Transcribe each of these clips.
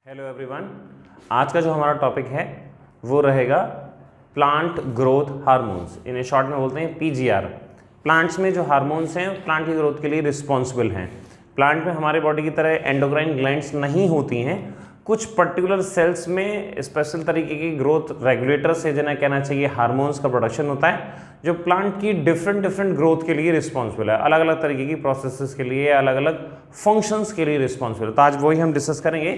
Hello everyone, आज का जो हमारा टॉपिक है वो रहेगा प्लांट ग्रोथ हार्मोन्स। इन्हें शॉर्ट में बोलते हैं पीजीआर। प्लांट्स में जो हार्मोन्स हैं प्लांट की ग्रोथ के लिए रिस्पॉन्सिबल हैं। प्लांट में हमारे बॉडी की तरह एंडोक्राइन ग्लैंड्स नहीं होती हैं। कुछ पर्टिकुलर सेल्स में स्पेशल तरीके की ग्रोथ रेगुलेटर्स से जिन्हें कहना चाहिए हार्मोन्स का प्रोडक्शन होता है, जो प्लांट की डिफरेंट ग्रोथ के लिए रिस्पॉन्सिबल है। अलग अलग तरीके की प्रोसेसेस के लिए, अलग अलग फंक्शंस के लिए रिस्पॉन्सिबल है। तो आज वही हम डिस्कस करेंगे,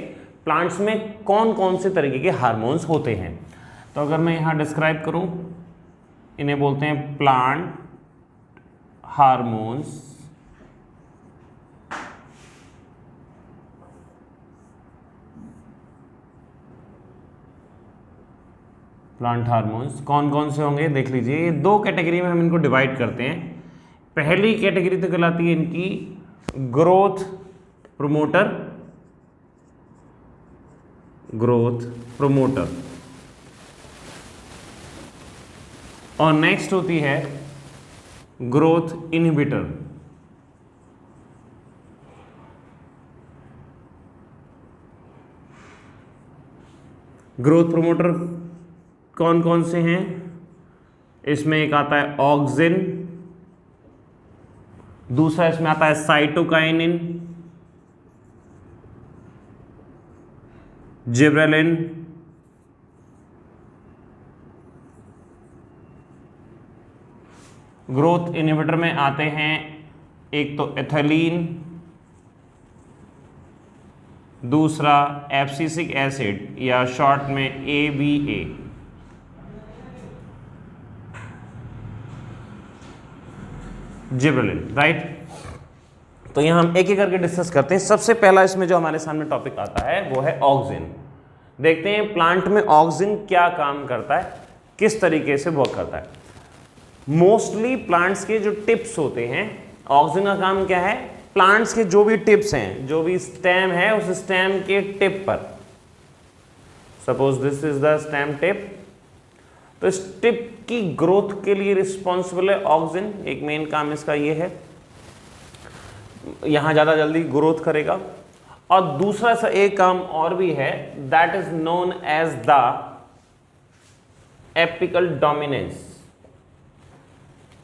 प्लांट्स में कौन कौन से तरीके के हार्मोन्स होते हैं। तो अगर मैं यहाँ डिस्क्राइब करूँ, इन्हें बोलते हैं प्लांट हार्मोन्स। प्लांट हार्मोन्स कौन कौन से होंगे देख लीजिए। ये दो कैटेगरी में हम इनको डिवाइड करते हैं। पहली कैटेगरी तो कहलाती है इनकी ग्रोथ प्रोमोटर, और नेक्स्ट होती है ग्रोथ इनहिबिटर। ग्रोथ प्रोमोटर कौन कौन से हैं? इसमें एक आता है ऑक्सिन, दूसरा इसमें आता है साइटोकाइनिन, जिब्रेलिन, ग्रोथ इनहिबिटर में आते हैं एक तो एथिलीन, दूसरा एब्सिसिक एसिड या शॉर्ट में ABA। Gibberellin, right. तो यहां हम एक एक करके डिस्कस करते हैं। सबसे पहला इसमें जो हमारे सामने टॉपिक आता है वो है ऑक्सिन। देखते हैं प्लांट में ऑक्सिन क्या काम करता है, किस तरीके से वर्क करता है। मोस्टली प्लांट्स के जो टिप्स होते हैं, ऑक्सिन का काम क्या है? प्लांट्स के जो भी टिप्स हैं, जो भी स्टेम है, उस स्टेम के टिप पर, suppose this is the stem tip, तो इस टिप की ग्रोथ के लिए रिस्पॉन्सिबल है ऑक्सिन। एक मेन काम इसका ये है, यहां ज्यादा जल्दी ग्रोथ करेगा। और दूसरा सा एक काम और भी है, that is known as the apical dominance.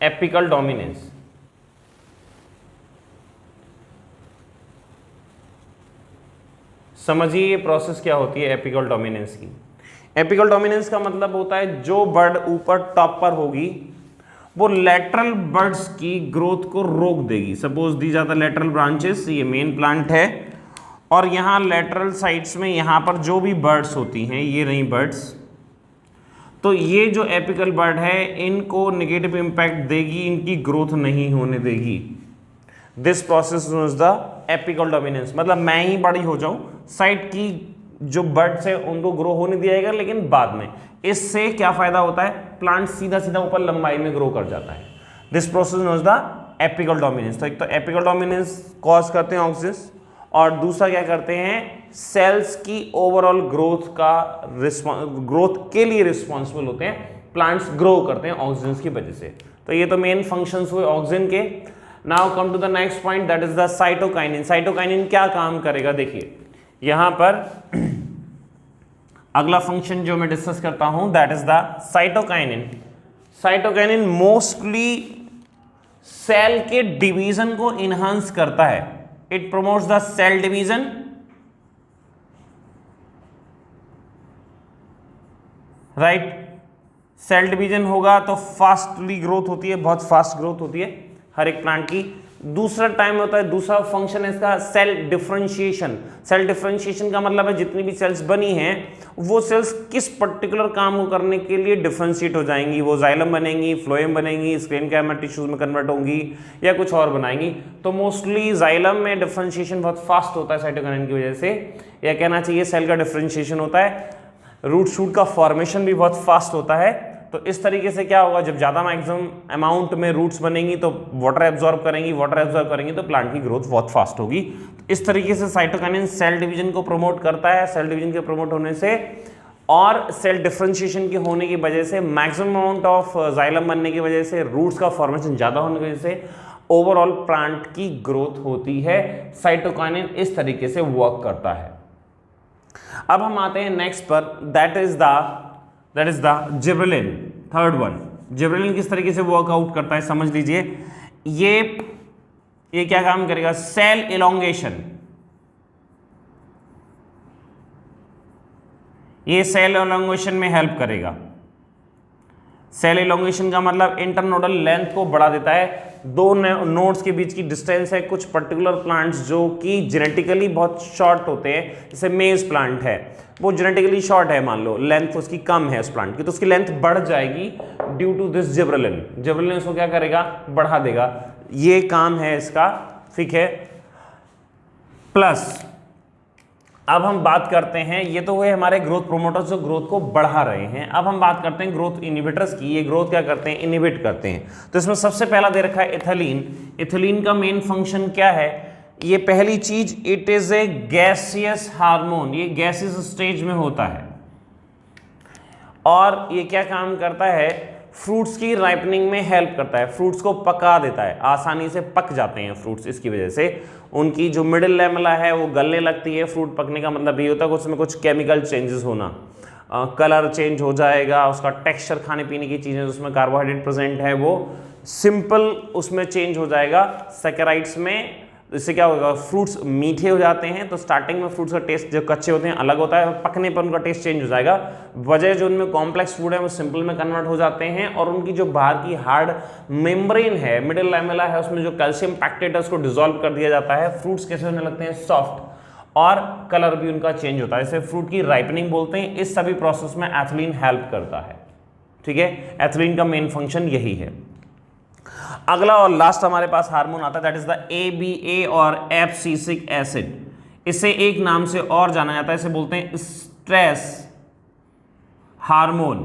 Apical dominance समझिए ये प्रोसेस क्या होती है एपिकल डोमिनेंस की। एपिकल डोमिनेंस का मतलब होता है जो बर्ड ऊपर टॉप पर होगी वो लेटरल बर्ड्स की ग्रोथ को रोक देगी। Suppose these are the lateral branches, ये मेन प्लांट है, और यहाँ लेटरल साइड्स में यहाँ पर जो भी बर्ड्स होती हैं, ये रही बर्ड्स, तो ये जो एपिकल बर्ड है इनको नेगेटिव इंपैक्ट देगी, इनकी ग्रोथ नहीं होने देगी। This process is the apical dominance. मतलब मैं ही बड़ी हो जाऊं, साइड की जो बर्ड्स है उनको ग्रो होने दिया जाएगा, लेकिन बाद में। इससे क्या फायदा होता है? प्लांट सीधा सीधा ऊपर लंबाई में ग्रो कर जाता है। This process knows the apical dominance. तो एक तो एपिकल डोमिनेंस कॉज करते हैं ऑक्सिन, और दूसरा क्या करते हैं? सेल्स की ओवरऑल ग्रोथ के लिए रिस्पॉन्सिबल होते हैं। प्लांट्स ग्रो करते हैं ऑक्सिन की वजह से। तो ये तो मेन फंक्शंस हुए ऑक्सिन के। Now come to the next point, that is the cytokinin. Cytokinin क्या काम करेगा? देखिए यहां पर अगला फंक्शन जो मैं डिस्कस करता हूं, that is the cytokinin. Cytokinin mostly cell के डिवीजन को इनहांस करता है। It promotes the cell division, right. Cell division होगा तो फास्टली ग्रोथ होती है, बहुत फास्ट ग्रोथ होती है हर एक प्लांट की। दूसरा टाइम होता है, दूसरा फंक्शन है इसका सेल डिफरेंशिएशन। सेल डिफरेंशिएशन का मतलब है जितनी भी सेल्स बनी हैं वो सेल्स किस पर्टिकुलर काम को करने के लिए डिफरेंशिएट हो जाएंगी। वो जाइलम बनेंगी, फ्लोएम बनेंगी, स्क्लेरेन्काइमा टिश्यूज में कन्वर्ट होंगी, या कुछ और बनाएंगी। तो मोस्टली जाइलम में डिफरेंशिएशन बहुत फास्ट होता है साइटोकाइनिन की वजह से, या कहना चाहिए सेल का डिफरेंशिएशन होता है। रूट शूट का फॉर्मेशन भी बहुत फास्ट होता है। तो इस तरीके से क्या होगा, जब ज़्यादा मैक्सिमम अमाउंट में रूट्स बनेंगी तो वाटर एब्जॉर्ब करेंगी, तो प्लांट की ग्रोथ बहुत फास्ट होगी। तो इस तरीके से साइटोकाइनिन सेल डिवीजन को प्रमोट करता है। सेल डिवीजन के प्रमोट होने से और सेल डिफरेंशिएशन के होने की वजह से, मैक्सिमम अमाउंट ऑफ जाइलम बनने की वजह से, रूट्स का फॉर्मेशन ज़्यादा होने की वजह से ओवरऑल प्लांट की ग्रोथ होती है। साइटोकाइनिन इस तरीके से वर्क करता है। अब हम आते हैं नेक्स्ट पर, that is the gibberellin, third one. Gibberellin किस तरीके से वर्कआउट करता है समझ लीजिए। ये क्या काम करेगा, सेल इलोंगेशन, ये सेल इलोंगेशन में हेल्प करेगा। सेल इलोंगेशन का मतलब इंटरनोडल लेंथ को बढ़ा देता है, दो नोड्स के बीच की डिस्टेंस है। कुछ पर्टिकुलर प्लांट्स जो कि जेनेटिकली बहुत शॉर्ट होते हैं, जैसे मेज प्लांट है, वो जेनेटिकली शॉर्ट है, मान लो लेंथ उसकी कम है उस प्लांट की, तो उसकी लेंथ बढ़ जाएगी due to this gibberellin. Gibberellin उसको क्या करेगा, बढ़ा देगा। ये काम है इसका, ठीक है। प्लस अब हम बात करते हैं, ये तो हुए हमारे ग्रोथ प्रोमोटर्स जो ग्रोथ को बढ़ा रहे हैं। अब हम बात करते हैं ग्रोथ इनहिबिटर्स की। ये ग्रोथ क्या करते हैं, इनहिबिट करते हैं। तो इसमें सबसे पहला दे रखा है एथिलीन। एथिलीन का मेन फंक्शन क्या है, ये पहली चीज, it is a gaseous hormone, ये गैसियस स्टेज में होता है और ये क्या काम करता है, फ्रूट्स की राइपनिंग में हेल्प करता है, फ्रूट्स को पका देता है, आसानी से पक जाते हैं फ्रूट्स। इसकी वजह से उनकी जो मिडिल लेमला है वो गलने लगती है। फ्रूट पकने का मतलब ये होता है कि उसमें कुछ केमिकल चेंजेस होना, कलर चेंज हो जाएगा, उसका टेक्सचर, खाने पीने की चीज़ें उसमें कार्बोहाइड्रेट प्रेजेंट है वो सिंपल उसमें चेंज हो जाएगा सैकराइड्स में। इससे क्या होगा, फ्रूट्स मीठे हो जाते हैं। तो स्टार्टिंग में फ्रूट्स का टेस्ट जो कच्चे होते हैं अलग होता है, पकने पर उनका टेस्ट चेंज हो जाएगा। वजह जो उनमें कॉम्प्लेक्स फूड है वो सिंपल में कन्वर्ट हो जाते हैं और उनकी जो बाहर की हार्ड मेम्ब्रेन है, मिडिल लैमेला है, उसमें जो कैल्शियम पैक्टेट है उसको डिसॉल्व कर दिया जाता है। फ्रूट्स कैसे होने लगते हैं, सॉफ्ट, और कलर भी उनका चेंज होता है। इसे फ्रूट की राइपनिंग बोलते हैं। इस सभी प्रोसेस में एथिलीन हेल्प करता है, ठीक है। एथिलीन का मेन फंक्शन यही है। अगला और लास्ट हमारे पास हार्मोन आता है, दैट इज द ABA और एब्सिसिक एसिड। इसे एक नाम से और जाना जाता है, इसे बोलते हैं स्ट्रेस हार्मोन।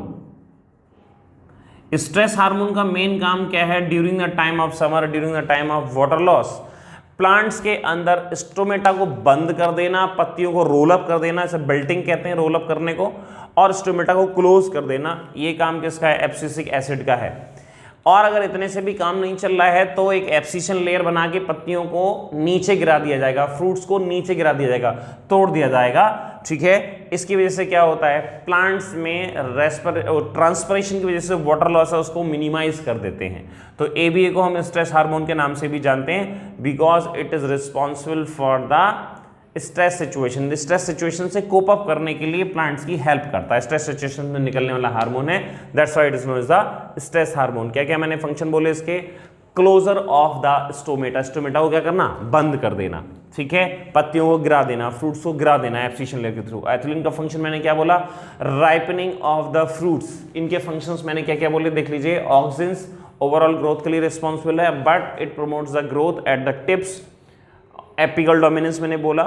स्ट्रेस हार्मोन का मेन काम क्या है, during the time of summer, during the time of water loss, plants के अंदर स्टोमेटा को बंद कर देना, पत्तियों को रोल अप कर देना, इसे बेल्टिंग कहते हैं रोल अप करने को, और स्टोमेटा को क्लोज कर देना। ये काम किसका है, एब्सिसिक एसिड का है। और अगर इतने से भी काम नहीं चल रहा है तो एक एब्सिशन लेयर बना के पत्तियों को नीचे गिरा दिया जाएगा, फ्रूट्स को नीचे गिरा दिया जाएगा, तोड़ दिया जाएगा, ठीक है। इसकी वजह से क्या होता है, प्लांट्स में ट्रांसपिरेशन की वजह से वाटर लॉस है उसको मिनिमाइज कर देते हैं। तो ABA को हम स्ट्रेस हार्मोन के नाम से भी जानते हैं, because it is responsible for the stress situation. Stress situation से कोप अप करने के लिए प्लांट्स की हेल्प करता है। स्ट्रेस सिचुएशन में निकलने वाला हार्मोन है, that's why it is known as the stress hormone. क्या क्या मैंने फंक्शन बोले इसके, closure of the stomata, stomata को क्या करना, बंद कर देना, ठीक है। पत्तियों को गिरा देना, फ्रूट्स को गिरा देना एब्सिशन लेयर के थ्रू। एथिलीन का फंक्शन मैंने क्या बोला, राइपनिंग ऑफ द फ्रूट्स। इनके फंक्शंस मैंने क्या क्या बोले देख लीजिए। ऑक्सिन्स ओवरऑल ग्रोथ के लिए रिस्पॉन्सिबल है, but it promotes the growth at the tips. Apical dominance मैंने बोला,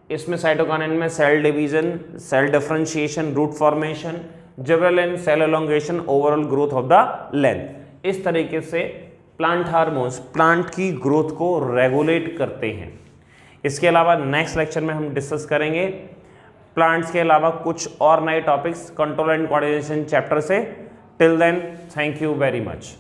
इसमें साइटोकाइनेन में cell division, cell differentiation, root formation, gibberellin cell elongation, overall growth of the length. इस तरीके से प्लांट हार्मोन्स प्लांट की ग्रोथ को रेगुलेट करते हैं। इसके अलावा नेक्स्ट लेक्चर में हम डिस्कस करेंगे प्लांट्स के अलावा कुछ और नए topics control and coordination chapter से। Till then, thank you very much.